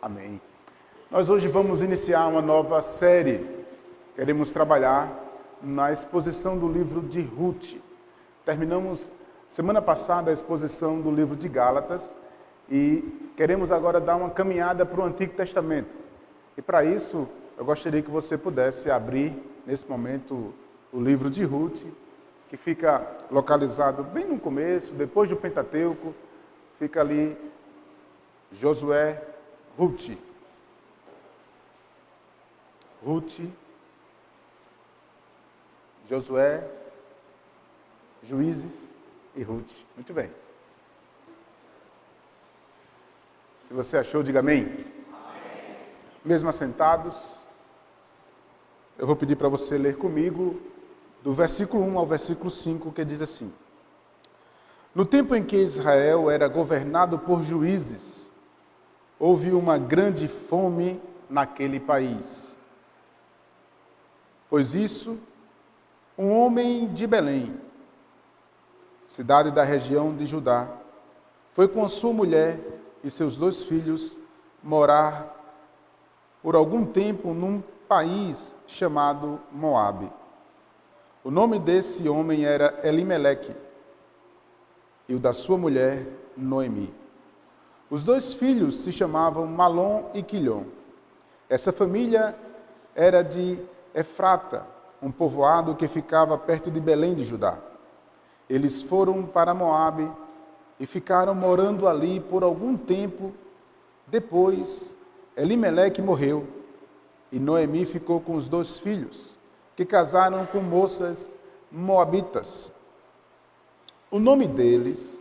Amém. Nós hoje vamos iniciar uma nova série. Queremos trabalhar na exposição do livro de Ruth. Terminamos semana passada a exposição do livro de Gálatas e queremos agora dar uma caminhada para o Antigo Testamento. E para isso, eu gostaria que você pudesse abrir, nesse momento, o livro de Ruth, que fica localizado bem no começo, depois do Pentateuco, fica ali Josué, Ruth, Josué, Juízes e Ruth. Muito bem. Se você achou, diga amém. Amém. Mesmo assentados, eu vou pedir para você ler comigo do versículo 1 ao versículo 5, que diz assim: No tempo em que Israel era governado por juízes, houve uma grande fome naquele país. Pois isso, um homem de Belém, cidade da região de Judá, foi com a sua mulher e seus 2 filhos morar por algum tempo num país chamado Moabe. O nome desse homem era Elimeleque e o da sua mulher, Noemi. Os 2 filhos se chamavam Malom e Quilion. Essa família era de Efrata, um povoado que ficava perto de Belém de Judá. Eles foram para Moabe e ficaram morando ali por algum tempo. Depois, Elimeleque morreu e Noemi ficou com os 2 filhos, que casaram com moças moabitas. O nome delas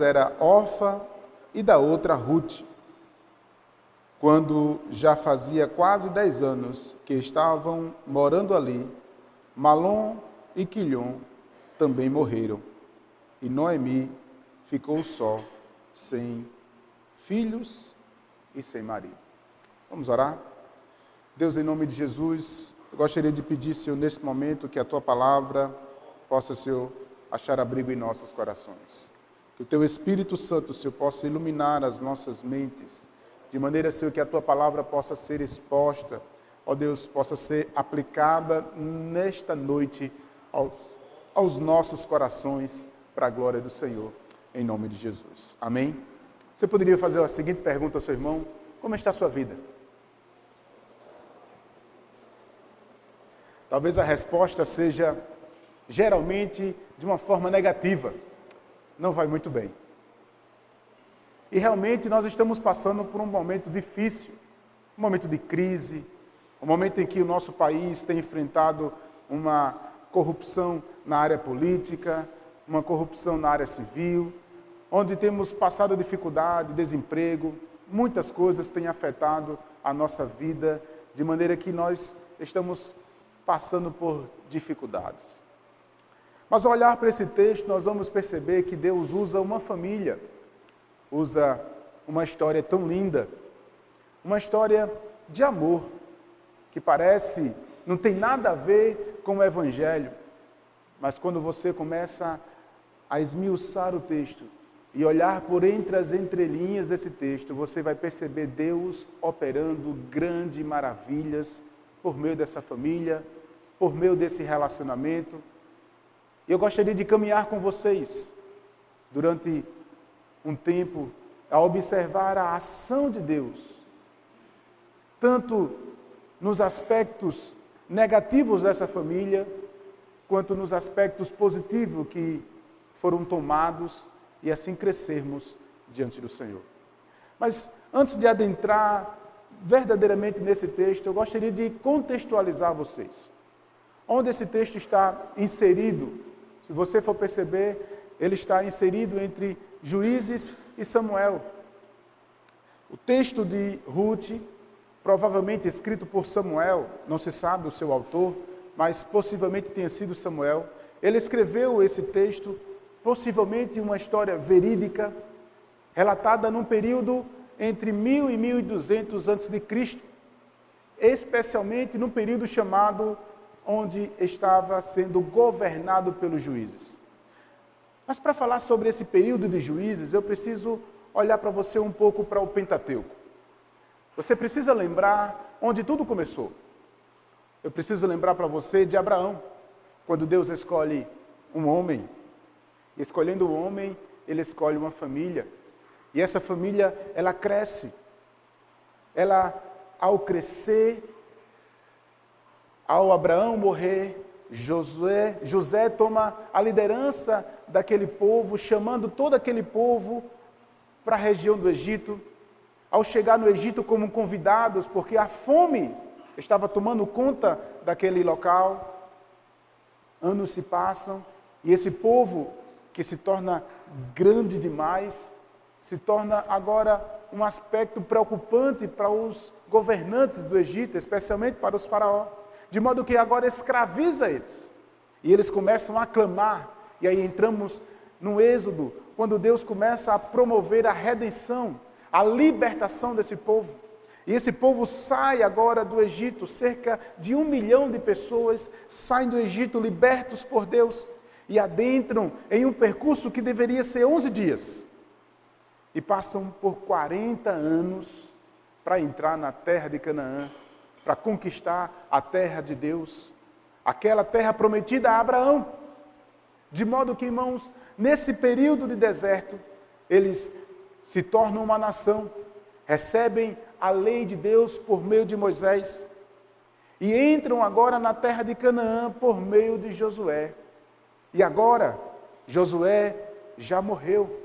era Orfa e da outra Ruth. Quando já fazia quase 10 anos que estavam morando ali, Malom e Quilion também morreram, e Noemi ficou só, sem filhos e sem marido. Vamos orar? Deus, em nome de Jesus, eu gostaria de pedir, Senhor, neste momento, que a Tua palavra possa, Senhor, achar abrigo em nossos corações. Que o Teu Espírito Santo, Senhor, possa iluminar as nossas mentes, de maneira, Senhor, que a Tua palavra possa ser exposta, ó Deus, possa ser aplicada nesta noite aos nossos corações, para a glória do Senhor, em nome de Jesus. Amém? Você poderia fazer a seguinte pergunta ao seu irmão: como está a sua vida? Talvez a resposta seja, geralmente, de uma forma negativa. Não vai muito bem. E realmente nós estamos passando por um momento difícil, um momento de crise, um momento em que o nosso país tem enfrentado uma corrupção na área política, uma corrupção na área civil, onde temos passado dificuldade, desemprego, muitas coisas têm afetado a nossa vida, de maneira que nós estamos passando por dificuldades. Mas ao olhar para esse texto, nós vamos perceber que Deus usa uma família, usa uma história tão linda, uma história de amor, que parece, não tem nada a ver com o Evangelho, mas quando você começa a esmiuçar o texto e olhar por entre as entrelinhas desse texto, você vai perceber Deus operando grandes maravilhas por meio dessa família, por meio desse relacionamento. E eu gostaria de caminhar com vocês durante um tempo a observar a ação de Deus, tanto nos aspectos negativos dessa família, quanto nos aspectos positivos que foram tomados e assim crescermos diante do Senhor. Mas antes de adentrar verdadeiramente nesse texto, eu gostaria de contextualizar vocês. Onde esse texto está inserido? Se você for perceber, ele está inserido entre Juízes e Samuel. O texto de Ruth, provavelmente escrito por Samuel, não se sabe o seu autor, mas possivelmente tenha sido Samuel. Ele escreveu esse texto, possivelmente uma história verídica, relatada num período entre 1000 e 1200 a.C., especialmente num período chamado onde estava sendo governado pelos juízes. Mas para falar sobre esse período de juízes, eu preciso olhar para você um pouco para o Pentateuco. Você precisa lembrar onde tudo começou. Eu preciso lembrar para você de Abraão, quando Deus escolhe um homem. E escolhendo um homem, Ele escolhe uma família. E essa família, ela cresce. Ela, ao crescer, ao Abraão morrer, José toma a liderança daquele povo, chamando todo aquele povo para a região do Egito. Ao chegar no Egito como convidados, porque a fome estava tomando conta daquele local, anos se passam, e esse povo, que se torna grande demais, se torna agora um aspecto preocupante para os governantes do Egito, especialmente para os faraós, de modo que agora escraviza eles. E eles começam a clamar, e aí entramos no Êxodo, quando Deus começa a promover a redenção, a libertação desse povo. E esse povo sai agora do Egito, cerca de 1 milhão de pessoas saem do Egito libertos por Deus e adentram em um percurso que deveria ser 11 dias. E passam por 40 anos para entrar na terra de Canaã, para conquistar a terra de Deus, aquela terra prometida a Abraão. De modo que, irmãos, nesse período de deserto, eles se tornam uma nação, recebem a lei de Deus por meio de Moisés e entram agora na terra de Canaã por meio de Josué. E agora, Josué já morreu.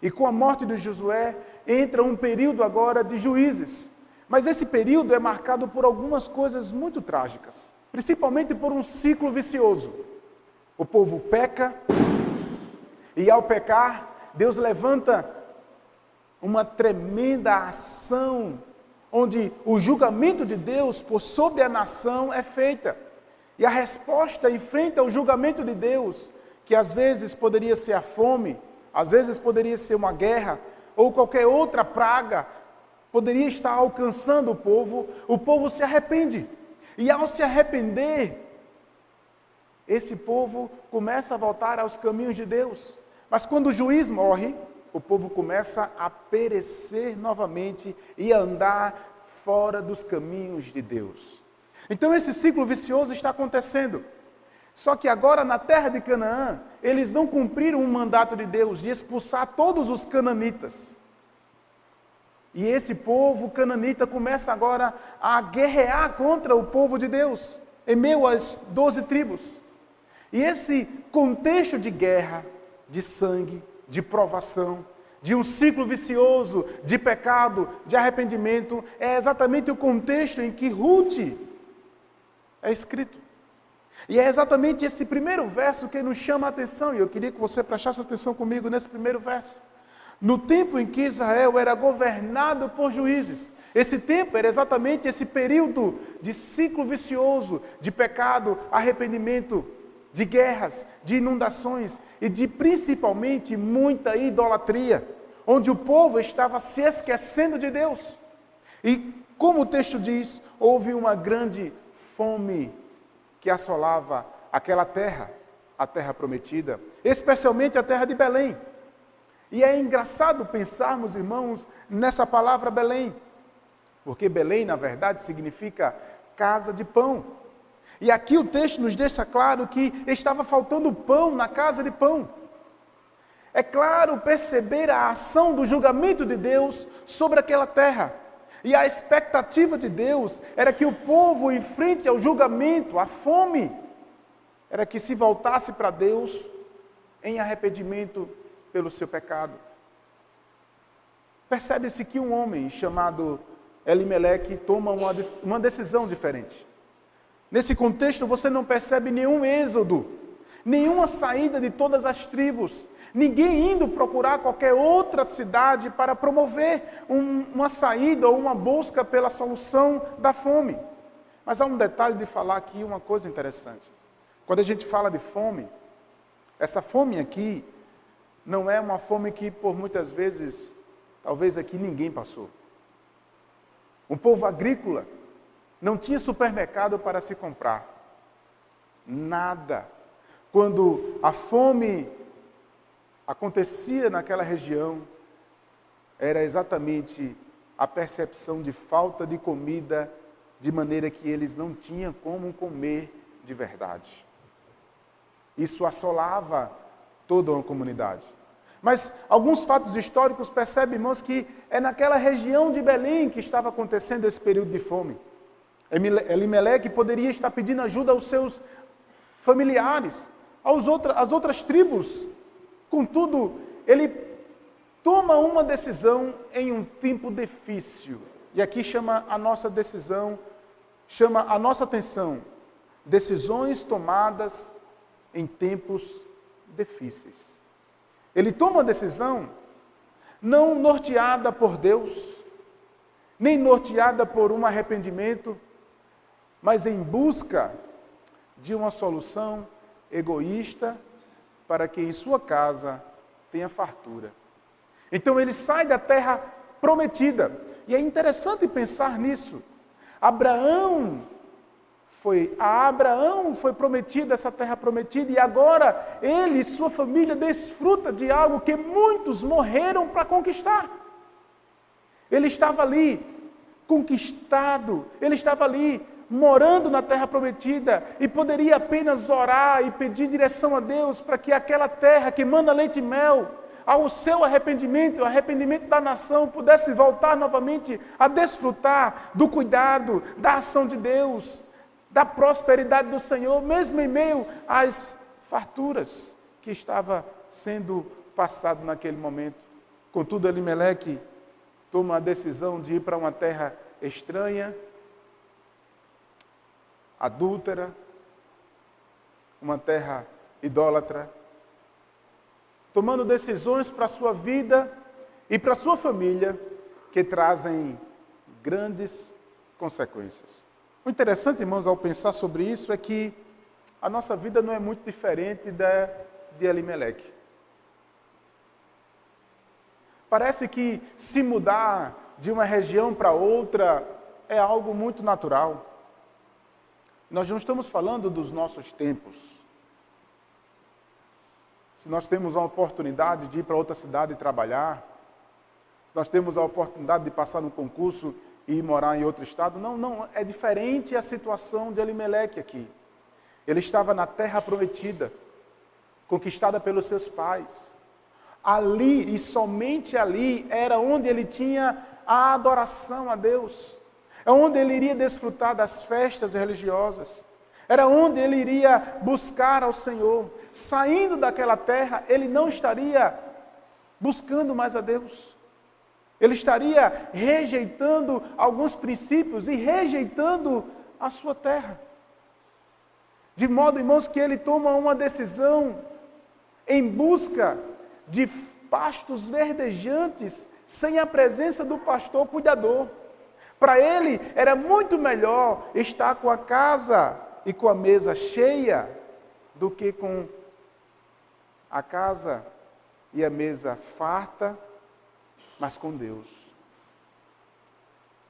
E com a morte de Josué, entra um período agora de juízes. Mas esse período é marcado por algumas coisas muito trágicas, principalmente por um ciclo vicioso. O povo peca, e ao pecar, Deus levanta uma tremenda ação, onde o julgamento de Deus por sobre a nação é feita. E a resposta em frente ao julgamento de Deus, que às vezes poderia ser a fome, às vezes poderia ser uma guerra, ou qualquer outra praga, poderia estar alcançando o povo se arrepende. E ao se arrepender, esse povo começa a voltar aos caminhos de Deus. Mas quando o juiz morre, o povo começa a perecer novamente e a andar fora dos caminhos de Deus. Então esse ciclo vicioso está acontecendo. Só que agora na terra de Canaã, eles não cumpriram um mandato de Deus de expulsar todos os cananitas. E esse povo cananita começa agora a guerrear contra o povo de Deus, em meio às 12 tribos. E esse contexto de guerra, de sangue, de provação, de um ciclo vicioso, de pecado, de arrependimento, é exatamente o contexto em que Ruth é escrito. E é exatamente esse primeiro verso que nos chama a atenção, e eu queria que você prestasse atenção comigo nesse primeiro verso. No tempo em que Israel era governado por juízes, esse tempo era exatamente esse período de ciclo vicioso, de pecado, arrependimento, de guerras, de inundações e de principalmente muita idolatria, onde o povo estava se esquecendo de Deus. E como o texto diz, houve uma grande fome que assolava aquela terra, a terra prometida, especialmente a terra de Belém. E é engraçado pensarmos, irmãos, nessa palavra Belém, porque Belém, na verdade, significa casa de pão. E aqui o texto nos deixa claro que estava faltando pão na casa de pão. É claro perceber a ação do julgamento de Deus sobre aquela terra. E a expectativa de Deus era que o povo, em frente ao julgamento, à fome, era que se voltasse para Deus em arrependimento pelo seu pecado. Percebe-se que um homem chamado Elimeleque toma uma decisão diferente. Nesse contexto você não percebe nenhum êxodo, nenhuma saída de todas as tribos, ninguém indo procurar qualquer outra cidade para promover uma saída ou uma busca pela solução da fome. Mas há um detalhe de falar aqui, uma coisa interessante. Quando a gente fala de fome, essa fome aqui não é uma fome que por muitas vezes, talvez aqui ninguém passou. Um povo agrícola não tinha supermercado para se comprar. Nada. Quando a fome acontecia naquela região, era exatamente a percepção de falta de comida, de maneira que eles não tinham como comer de verdade. Isso assolava toda uma comunidade. Mas alguns fatos históricos percebem, irmãos, que é naquela região de Belém que estava acontecendo esse período de fome. Elimeleque poderia estar pedindo ajuda aos seus familiares, às outras tribos. Contudo, ele toma uma decisão em um tempo difícil. E aqui chama a nossa atenção. Decisões tomadas em tempos difíceis. Ele toma uma decisão não norteada por Deus, nem norteada por um arrependimento, mas em busca de uma solução egoísta para que em sua casa tenha fartura. Então ele sai da terra prometida. E é interessante pensar nisso. A Abraão foi prometida essa terra prometida, e agora ele e sua família desfrutam de algo que muitos morreram para conquistar. Ele estava ali conquistado, ele estava ali morando na terra prometida e poderia apenas orar e pedir direção a Deus para que aquela terra que manda leite e mel, ao seu arrependimento, o arrependimento da nação, pudesse voltar novamente a desfrutar do cuidado, da ação de Deus, da prosperidade do Senhor, mesmo em meio às farturas que estava sendo passado naquele momento. Contudo, Elimeleque toma a decisão de ir para uma terra estranha, adúltera, uma terra idólatra, tomando decisões para a sua vida e para a sua família que trazem grandes consequências. O interessante, irmãos, ao pensar sobre isso é que a nossa vida não é muito diferente da de Elimeleque. Parece que se mudar de uma região para outra é algo muito natural. Nós não estamos falando dos nossos tempos. Se nós temos a oportunidade de ir para outra cidade e trabalhar, se nós temos a oportunidade de passar no concurso e ir morar em outro estado, não, é diferente a situação de Elimeleque aqui. Ele estava na terra prometida, conquistada pelos seus pais. Ali, e somente ali, era onde ele tinha a adoração a Deus. É onde ele iria desfrutar das festas religiosas. Era onde ele iria buscar ao Senhor. Saindo daquela terra, ele não estaria buscando mais a Deus. Ele estaria rejeitando alguns princípios e rejeitando a sua terra. De modo, irmãos, que ele toma uma decisão em busca de pastos verdejantes, sem a presença do pastor cuidador. Para ele, era muito melhor estar com a casa e com a mesa cheia do que com a casa e a mesa farta, mas com Deus.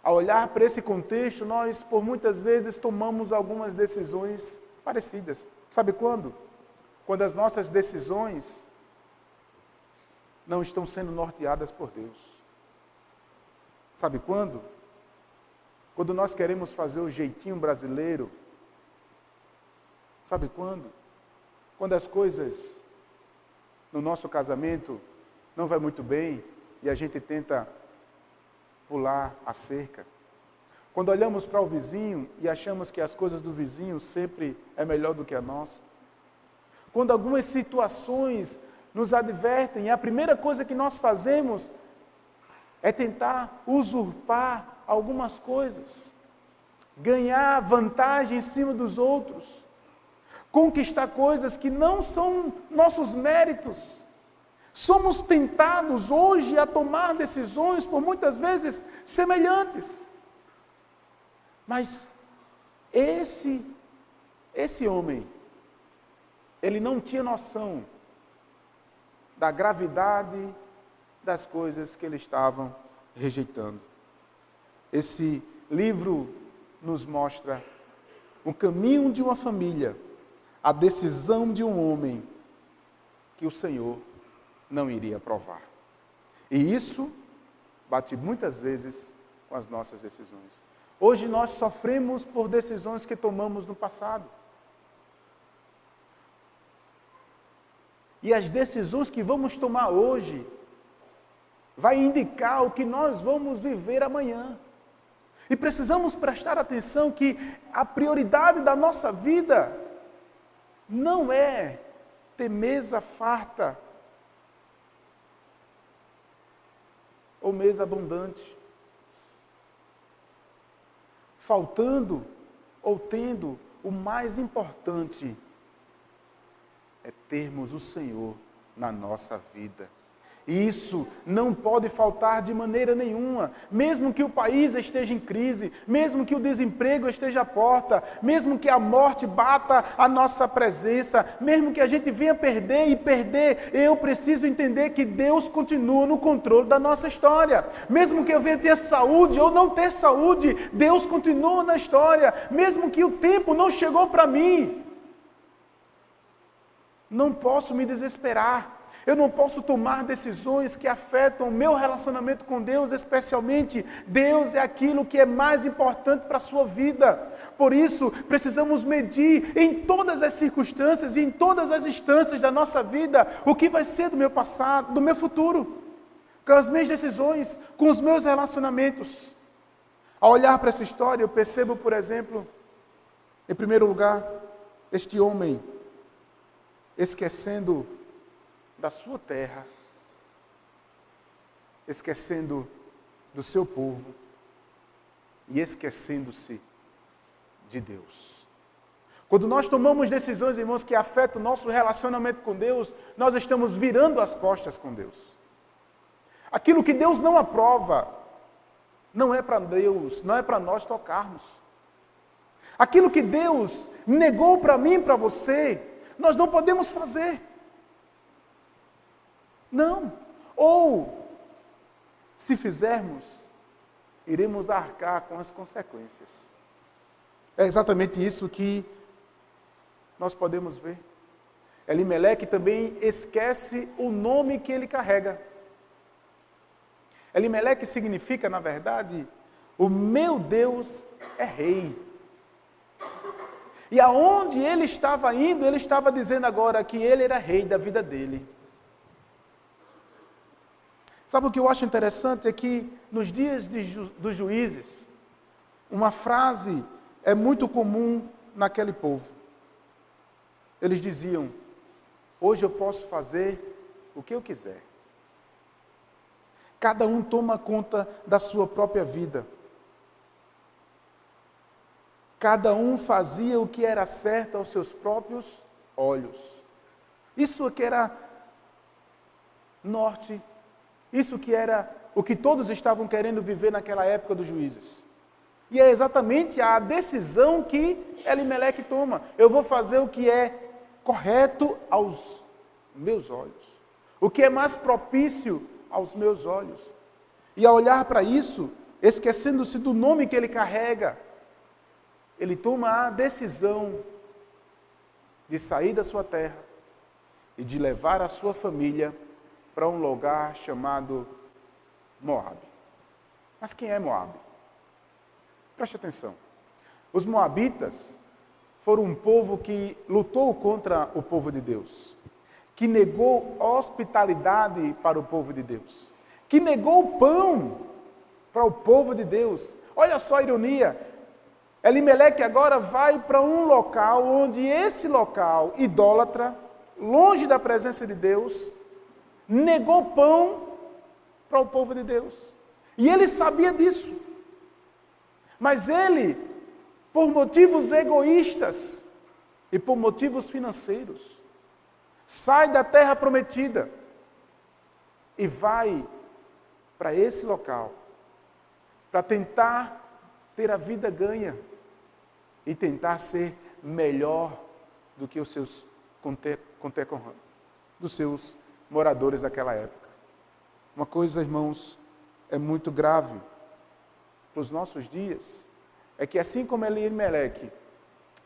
Ao olhar para esse contexto, nós, por muitas vezes, tomamos algumas decisões parecidas. Sabe quando? Quando as nossas decisões não estão sendo norteadas por Deus. Sabe quando? Quando nós queremos fazer o jeitinho brasileiro. Sabe quando? Quando as coisas no nosso casamento não vai muito bem e a gente tenta pular a cerca. Quando olhamos para o vizinho e achamos que as coisas do vizinho sempre é melhor do que a nossa. Quando algumas situações nos advertem, e a primeira coisa que nós fazemos é tentar usurpar algumas coisas, ganhar vantagem em cima dos outros, conquistar coisas que não são nossos méritos. Somos tentados hoje a tomar decisões, por muitas vezes, semelhantes. Mas esse homem, ele não tinha noção da gravidade das coisas que ele estava rejeitando. Esse livro nos mostra o caminho de uma família, a decisão de um homem que o Senhor não iria aprovar. E isso bate muitas vezes com as nossas decisões. Hoje nós sofremos por decisões que tomamos no passado. E as decisões que vamos tomar hoje vai indicar o que nós vamos viver amanhã. E precisamos prestar atenção que a prioridade da nossa vida não é ter mesa farta ou mesa abundante, faltando ou tendo. O mais importante é termos o Senhor na nossa vida. E isso não pode faltar de maneira nenhuma, mesmo que o país esteja em crise, mesmo que o desemprego esteja à porta, mesmo que a morte bata a nossa presença, mesmo que a gente venha perder, eu preciso entender que Deus continua no controle da nossa história. Mesmo que eu venha ter saúde ou não ter saúde, Deus continua na história. Mesmo que o tempo não chegou para mim, não posso me desesperar. Eu não posso tomar decisões que afetam o meu relacionamento com Deus, especialmente. Deus é aquilo que é mais importante para a sua vida. Por isso, precisamos medir em todas as circunstâncias e em todas as instâncias da nossa vida o que vai ser do meu passado, do meu futuro, com as minhas decisões, com os meus relacionamentos. Ao olhar para essa história, eu percebo, por exemplo, em primeiro lugar, este homem esquecendo da sua terra, esquecendo do seu povo e esquecendo-se de Deus. Quando nós tomamos decisões, irmãos, que afetam o nosso relacionamento com Deus, nós estamos virando as costas com Deus. Aquilo que Deus não aprova, não é para Deus, não é para nós tocarmos. Aquilo que Deus negou para mim e para você, nós não podemos fazer. Não. Ou, se fizermos, iremos arcar com as consequências. É exatamente isso que nós podemos ver. Elimeleque também esquece o nome que ele carrega. Elimeleque significa, na verdade, o meu Deus é rei. E aonde ele estava indo, ele estava dizendo agora que ele era rei da vida dele. Sabe o que eu acho interessante? É que nos dias dos juízes, uma frase é muito comum naquele povo. Eles diziam: hoje eu posso fazer o que eu quiser. Cada um toma conta da sua própria vida. Cada um fazia o que era certo aos seus próprios olhos. Isso que era norte. Isso que era o que todos estavam querendo viver naquela época dos juízes. E é exatamente a decisão que Elimeleque toma. Eu vou fazer o que é correto aos meus olhos. O que é mais propício aos meus olhos. E ao olhar para isso, esquecendo-se do nome que ele carrega, ele toma a decisão de sair da sua terra e de levar a sua família para um lugar chamado Moabe. Mas quem é Moabe? Preste atenção. Os moabitas foram um povo que lutou contra o povo de Deus, que negou hospitalidade para o povo de Deus, que negou pão para o povo de Deus. Olha só a ironia. Elimeleque agora vai para um local onde esse local idólatra, longe da presença de Deus, negou pão para o povo de Deus. E ele sabia disso. Mas ele, por motivos egoístas e por motivos financeiros, sai da terra prometida e vai para esse local para tentar ter a vida ganha e tentar ser melhor do que os seus contemporâneos, dos seus moradores daquela época. Uma coisa, irmãos, é muito grave para os nossos dias, é que assim como Elimeleque,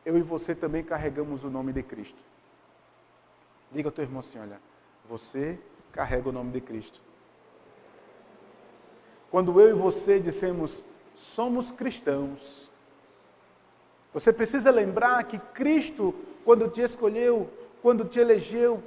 eu e você também carregamos o nome de Cristo. Diga ao teu irmão assim: olha, você carrega o nome de Cristo. quando eu e você dissemos, somos cristãos. Você precisa lembrar que Cristo, quando te escolheu, quando te elegeu,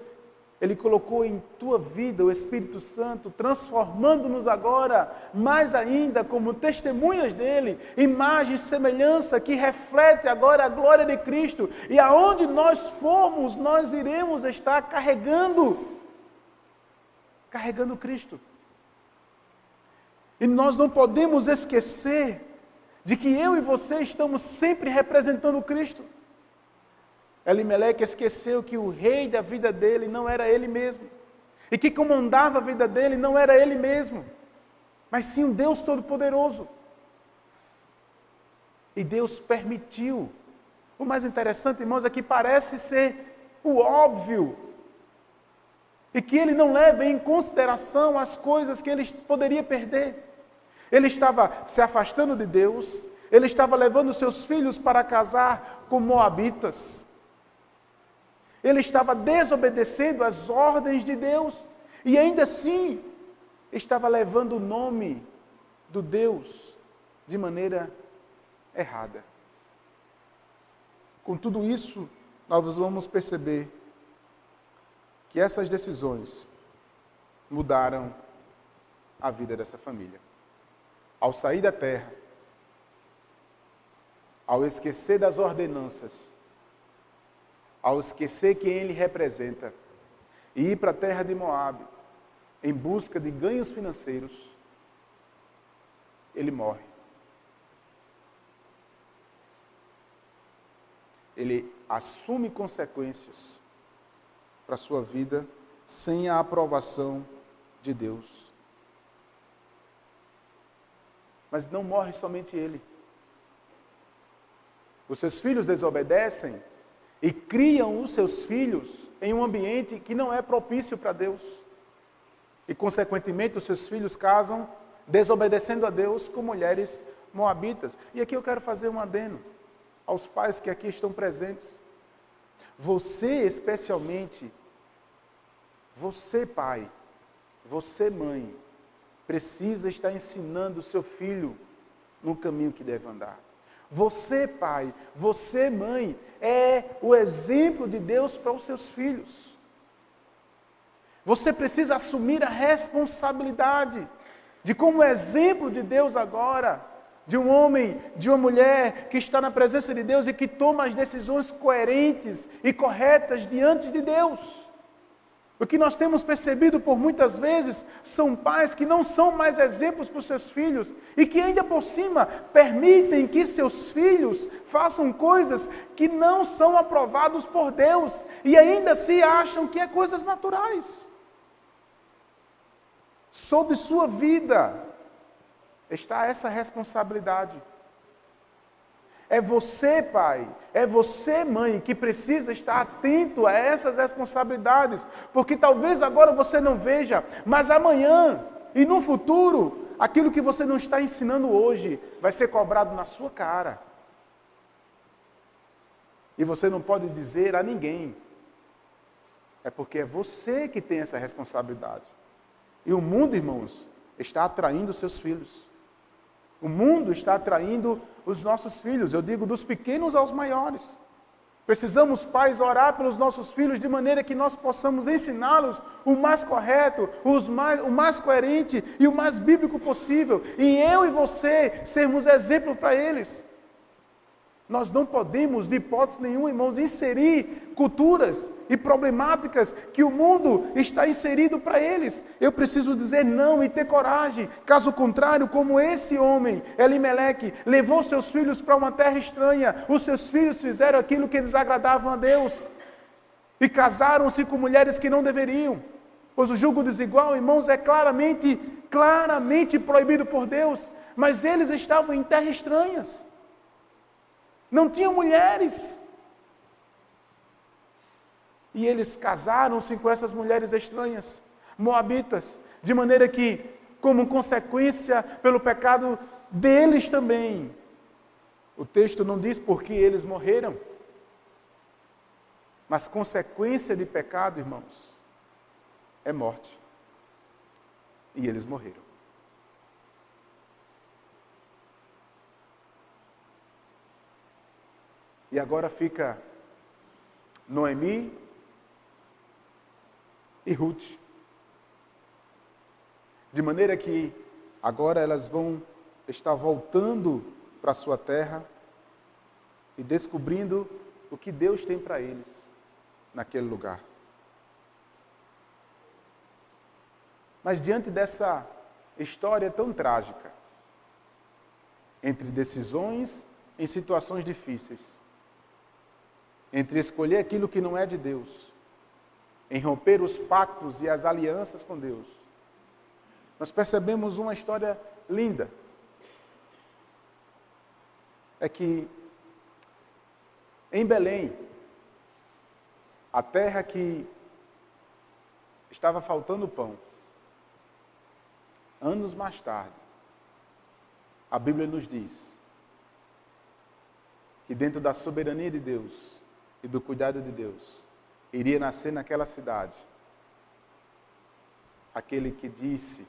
Ele colocou em tua vida o Espírito Santo, transformando-nos agora, mais ainda, como testemunhas dEle, imagem e semelhança que reflete agora a glória de Cristo. E aonde nós formos, nós iremos estar carregando Cristo. E nós não podemos esquecer de que eu e você estamos sempre representando Cristo. Elimeleque esqueceu que o rei da vida dele não era ele mesmo. E que comandava a vida dele não era ele mesmo. Mas sim um Deus Todo-Poderoso. E Deus permitiu. O mais interessante, irmãos, é que parece ser o óbvio. E que ele não leva em consideração as coisas que ele poderia perder. Ele estava se afastando de Deus. Ele estava levando seus filhos para casar com moabitas. Ele estava desobedecendo às ordens de Deus. E ainda assim, estava levando o nome do Deus de maneira errada. Com tudo isso, nós vamos perceber que essas decisões mudaram a vida dessa família. Ao sair da terra, ao esquecer das ordenanças, ao esquecer quem ele representa, e ir para a terra de Moabe, em busca de ganhos financeiros, ele morre. Ele assume consequências para a sua vida, sem a aprovação de Deus. Mas não morre somente ele. Os seus filhos desobedecem, e criam os seus filhos em um ambiente que não é propício para Deus. E, consequentemente, os seus filhos casam, desobedecendo a Deus, com mulheres moabitas. E aqui eu quero fazer um adendo aos pais que aqui estão presentes. Você, especialmente, você, pai, você, mãe, precisa estar ensinando o seu filho no caminho que deve andar. Você, pai, você, mãe, é o exemplo de Deus para os seus filhos. Você precisa assumir a responsabilidade de, como exemplo de Deus agora, de um homem, de uma mulher que está na presença de Deus e que toma as decisões coerentes e corretas diante de Deus. O que nós temos percebido por muitas vezes são pais que não são mais exemplos para os seus filhos e que ainda por cima permitem que seus filhos façam coisas que não são aprovados por Deus e ainda se acham que é coisas naturais. Sobre sua vida está essa responsabilidade. É você, pai, é você, mãe, que precisa estar atento a essas responsabilidades, porque talvez agora você não veja, mas amanhã e no futuro, aquilo que você não está ensinando hoje vai ser cobrado na sua cara. E você não pode dizer a ninguém. É porque é você que tem essa responsabilidade. E o mundo, irmãos, está atraindo seus filhos. O mundo está atraindo os nossos filhos, eu digo dos pequenos aos maiores. Precisamos, pais, orar pelos nossos filhos de maneira que nós possamos ensiná-los o mais correto, o mais coerente e o mais bíblico possível. E eu e você sermos exemplo para eles. Nós não podemos, de hipótese nenhuma, irmãos, inserir culturas e problemáticas que o mundo está inserido para eles. Eu preciso dizer não e ter coragem. Caso contrário, como esse homem, Elimeleque, levou seus filhos para uma terra estranha, os seus filhos fizeram aquilo que desagradava a Deus e casaram-se com mulheres que não deveriam. Pois o julgo desigual, irmãos, é claramente proibido por Deus, mas eles estavam em terras estranhas. Não tinham mulheres. E eles casaram-se com essas mulheres estranhas, moabitas, de maneira que, como consequência pelo pecado deles também, o texto não diz por que eles morreram, mas consequência de pecado, irmãos, é morte. E eles morreram. E agora fica Noemi e Ruth. De maneira que agora elas vão estar voltando para a sua terra e descobrindo o que Deus tem para eles naquele lugar. Mas diante dessa história tão trágica, entre decisões em situações difíceis, entre escolher aquilo que não é de Deus, em romper os pactos e as alianças com Deus, nós percebemos uma história linda. É que em Belém, a terra que estava faltando pão, anos mais tarde, a Bíblia nos diz que dentro da soberania de Deus e do cuidado de Deus, iria nascer naquela cidade aquele que disse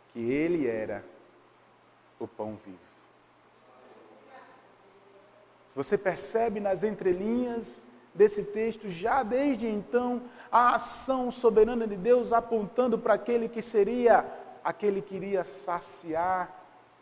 que ele era o pão vivo. Se você percebe nas entrelinhas desse texto, já desde então, a ação soberana de Deus apontando para aquele que seria aquele que iria saciar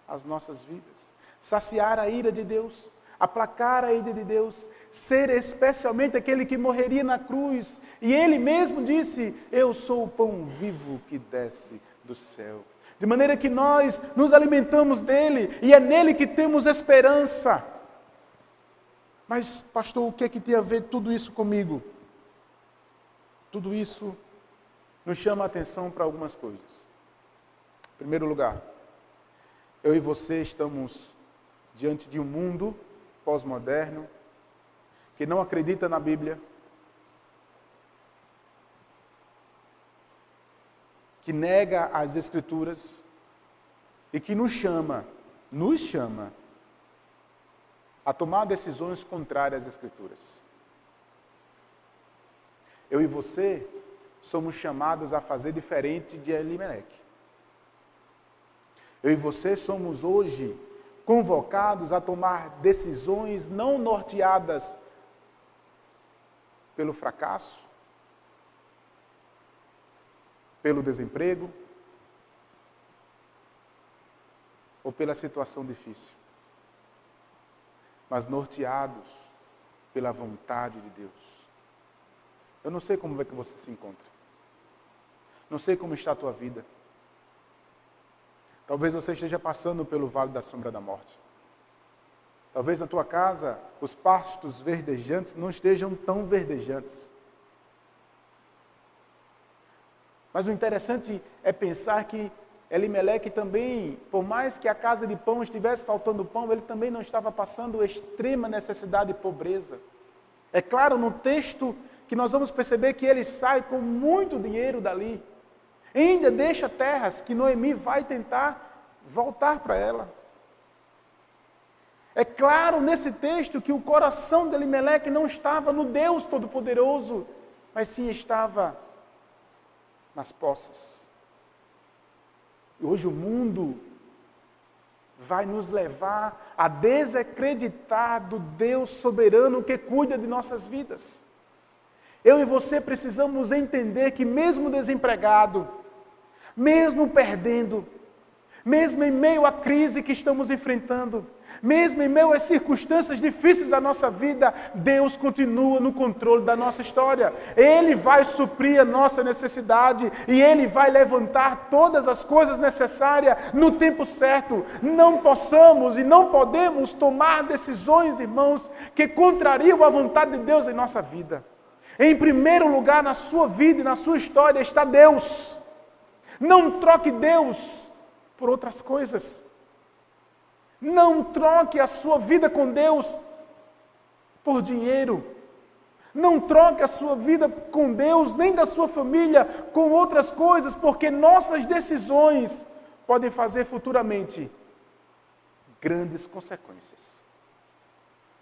as nossas vidas, saciar a ira de Deus, aplacar a ira de Deus, ser especialmente aquele que morreria na cruz. E Ele mesmo disse: eu sou o pão vivo que desce do céu. De maneira que nós nos alimentamos dele e é nele que temos esperança. Mas, pastor, o que é que tem a ver tudo isso comigo? Tudo isso nos chama a atenção para algumas coisas. Em primeiro lugar, eu e você estamos diante de um mundo pós-moderno que não acredita na Bíblia, que nega as Escrituras e que nos chama a tomar decisões contrárias às Escrituras. Eu e você somos chamados a fazer diferente de Elimeleque. Eu e você somos hoje convocados a tomar decisões não norteadas pelo fracasso, pelo desemprego ou pela situação difícil, mas norteados pela vontade de Deus. Eu não sei como é que você se encontra. Não sei como está a tua vida. Talvez você esteja passando pelo vale da sombra da morte. Talvez na tua casa os pastos verdejantes não estejam tão verdejantes. Mas o interessante é pensar que Elimeleque também, por mais que a casa de pão estivesse faltando pão, ele também não estava passando extrema necessidade e pobreza. É claro, no texto que nós vamos perceber que ele sai com muito dinheiro dali. E ainda deixa terras que Noemi vai tentar voltar para ela. É claro nesse texto que o coração de Elimeleque não estava no Deus Todo-Poderoso, mas sim estava nas posses. E hoje o mundo vai nos levar a desacreditar do Deus soberano que cuida de nossas vidas. Eu e você precisamos entender que mesmo desempregado, mesmo perdendo, mesmo em meio à crise que estamos enfrentando, mesmo em meio às circunstâncias difíceis da nossa vida, Deus continua no controle da nossa história. Ele vai suprir a nossa necessidade e Ele vai levantar todas as coisas necessárias no tempo certo. Não possamos e não podemos tomar decisões, irmãos, que contrariam a vontade de Deus em nossa vida. Em primeiro lugar, na sua vida e na sua história está Deus. Não troque Deus por outras coisas. Não troque a sua vida com Deus por dinheiro. Não troque a sua vida com Deus, nem da sua família, com outras coisas, porque nossas decisões podem fazer futuramente grandes consequências.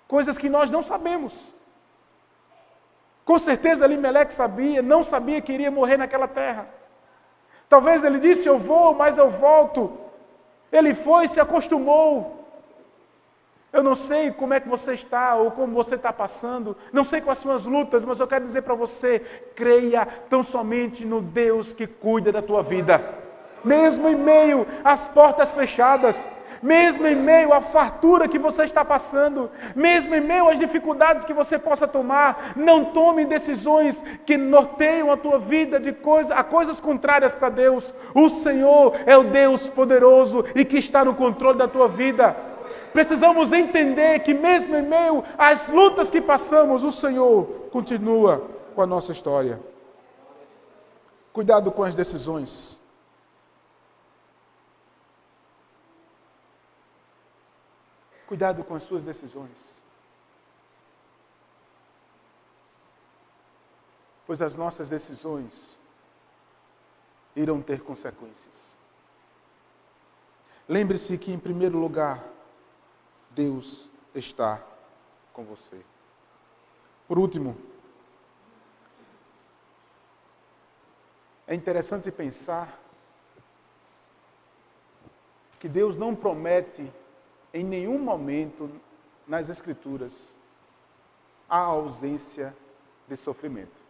Coisas que nós não sabemos. Com certeza Elimeleque não sabia que iria morrer naquela terra. Talvez ele disse: eu vou, mas eu volto. Ele foi, se acostumou. Eu não sei como é que você está ou como você está passando, não sei quais são as lutas, mas eu quero dizer para você, creia tão somente no Deus que cuida da tua vida. Mesmo em meio às portas fechadas, mesmo em meio à fartura que você está passando, mesmo em meio às dificuldades que você possa tomar, não tome decisões que norteiam a tua vida a coisas contrárias para Deus. O Senhor é o Deus poderoso e que está no controle da tua vida. Precisamos entender que mesmo em meio às lutas que passamos, o Senhor continua com a nossa história. Cuidado com as decisões. Cuidado com as suas decisões. Pois as nossas decisões irão ter consequências. Lembre-se que, em primeiro lugar, Deus está com você. Por último, é interessante pensar que Deus não promete em nenhum momento nas Escrituras a ausência de sofrimento.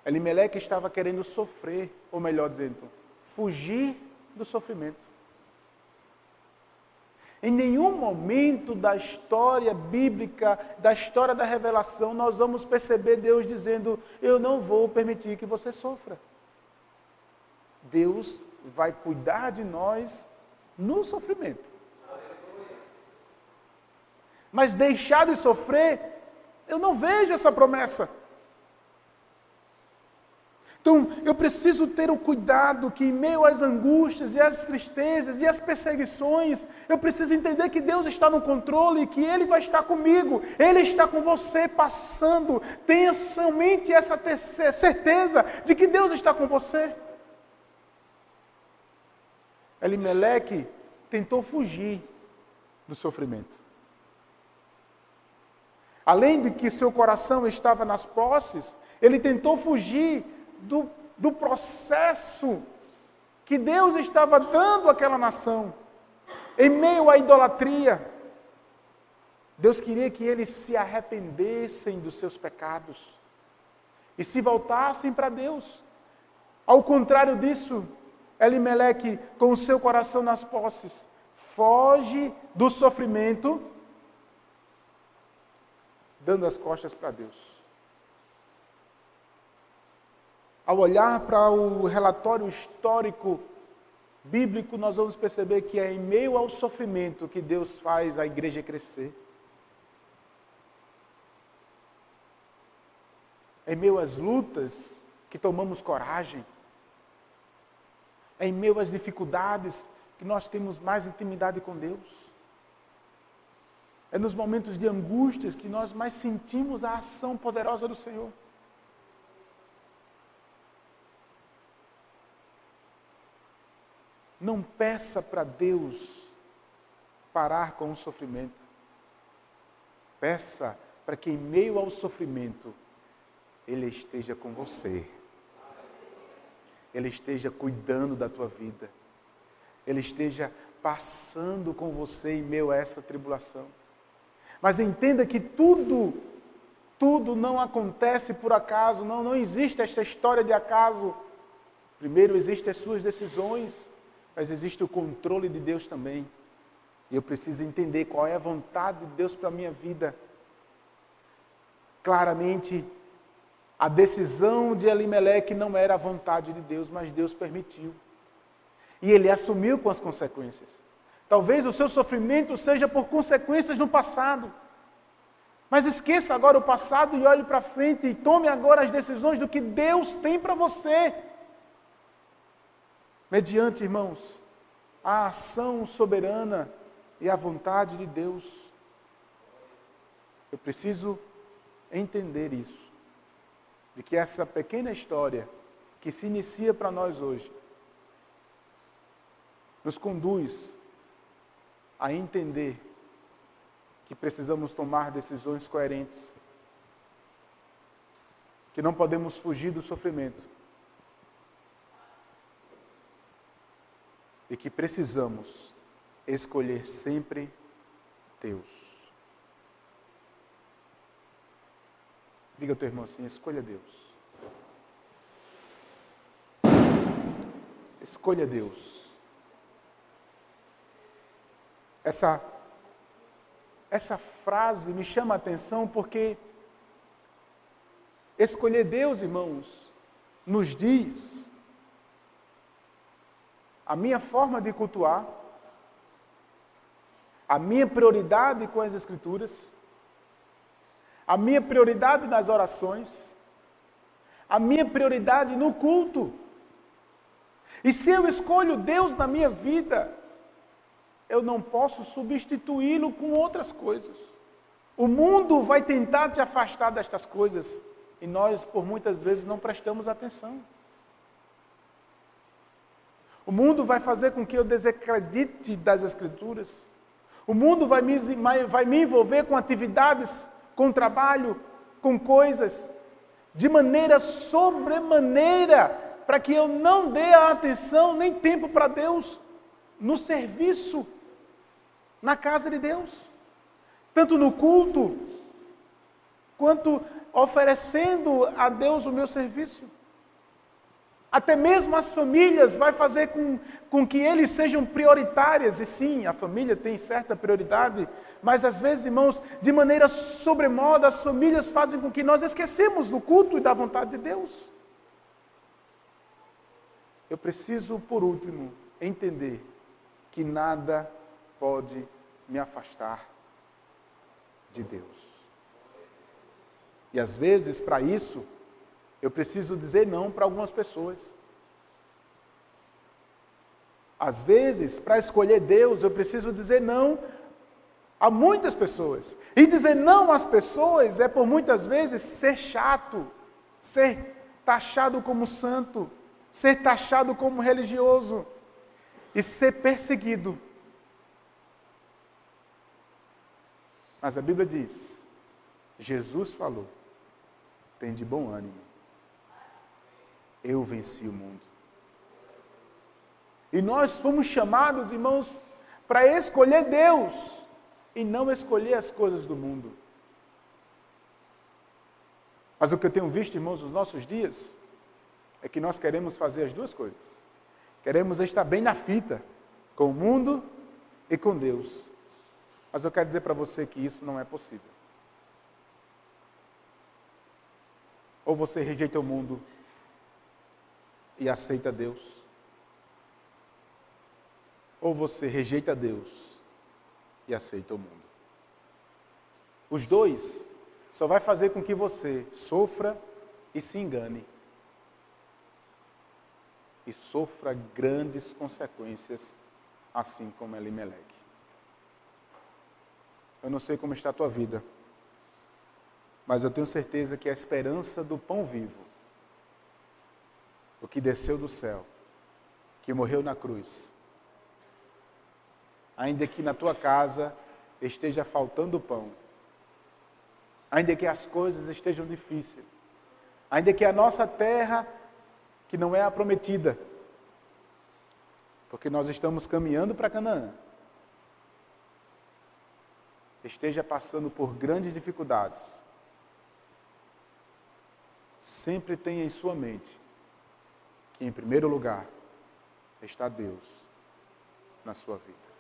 Elimeleque estava querendo sofrer, ou melhor dizendo, fugir do sofrimento. Em nenhum momento da história bíblica, da história da revelação, nós vamos perceber Deus dizendo, eu não vou permitir que você sofra. Deus vai cuidar de nós no sofrimento. Mas deixar de sofrer, eu não vejo essa promessa. Então, eu preciso ter o cuidado que em meio às angústias e às tristezas e às perseguições, eu preciso entender que Deus está no controle e que Ele vai estar comigo. Ele está com você passando. Tenha somente essa certeza de que Deus está com você. Elimeleque tentou fugir do sofrimento. Além de que seu coração estava nas posses, ele tentou fugir do processo que Deus estava dando àquela nação. Em meio à idolatria, Deus queria que eles se arrependessem dos seus pecados e se voltassem para Deus. Ao contrário disso, Elimeleque, com o seu coração nas posses, foge do sofrimento, dando as costas para Deus. Ao olhar para o relatório histórico bíblico, nós vamos perceber que é em meio ao sofrimento que Deus faz a igreja crescer. É em meio às lutas que tomamos coragem. É em meio às dificuldades que nós temos mais intimidade com Deus. É nos momentos de angústias que nós mais sentimos a ação poderosa do Senhor. Não peça para Deus parar com o sofrimento. Peça para que em meio ao sofrimento Ele esteja com você. Ele esteja cuidando da tua vida. Ele esteja passando com você em meio a essa tribulação. Mas entenda que tudo não acontece por acaso, não existe esta história de acaso. Primeiro existem as suas decisões, mas existe o controle de Deus também. E eu preciso entender qual é a vontade de Deus para a minha vida. Claramente, a decisão de Elimeleque não era a vontade de Deus, mas Deus permitiu. E ele assumiu com as consequências. Talvez o seu sofrimento seja por consequências no passado. Mas esqueça agora o passado e olhe para frente e tome agora as decisões do que Deus tem para você. Mediante, irmãos, a ação soberana e a vontade de Deus. Eu preciso entender isso. De que essa pequena história que se inicia para nós hoje nos conduz a entender que precisamos tomar decisões coerentes, que não podemos fugir do sofrimento e que precisamos escolher sempre Deus. Diga ao teu irmão assim: escolha Deus. Escolha Deus. Essa frase me chama a atenção porque escolher Deus, irmãos, nos diz a minha forma de cultuar, a minha prioridade com as Escrituras, a minha prioridade nas orações, a minha prioridade no culto. E se eu escolho Deus na minha vida, eu não posso substituí-lo com outras coisas. O mundo vai tentar te afastar destas coisas e nós, por muitas vezes, não prestamos atenção. O mundo vai fazer com que eu desacredite das Escrituras. O mundo vai me envolver com atividades, com trabalho, com coisas, de maneira sobremaneira, para que eu não dê a atenção nem tempo para Deus no serviço, na casa de Deus. Tanto no culto, quanto oferecendo a Deus o meu serviço. Até mesmo as famílias vai fazer com que eles sejam prioritárias. E sim, a família tem certa prioridade, mas às vezes, irmãos, de maneira sobremoda, as famílias fazem com que nós esquecemos do culto e da vontade de Deus. Eu preciso, por último, entender que nada pode me afastar de Deus. E às vezes, para isso, eu preciso dizer não para algumas pessoas. Às vezes, para escolher Deus, eu preciso dizer não a muitas pessoas. E dizer não às pessoas é, por muitas vezes, ser chato, ser taxado como santo, ser taxado como religioso e ser perseguido. Mas a Bíblia diz, Jesus falou, tem de bom ânimo. Eu venci o mundo. E nós fomos chamados, irmãos, para escolher Deus e não escolher as coisas do mundo. Mas o que eu tenho visto, irmãos, nos nossos dias, é que nós queremos fazer as duas coisas. Queremos estar bem na fita, com o mundo e com Deus. Mas eu quero dizer para você que isso não é possível. Ou você rejeita o mundo e aceita Deus, ou você rejeita Deus e aceita o mundo. Os dois só vai fazer com que você sofra e se engane. E sofra grandes consequências, assim como Elimeleque. Eu não sei como está a tua vida, mas eu tenho certeza que a esperança do pão vivo, o que desceu do céu, que morreu na cruz, ainda que na tua casa esteja faltando pão, ainda que as coisas estejam difíceis, ainda que a nossa terra, que não é a prometida, porque nós estamos caminhando para Canaã, esteja passando por grandes dificuldades, sempre tenha em sua mente que, em primeiro lugar, está Deus na sua vida.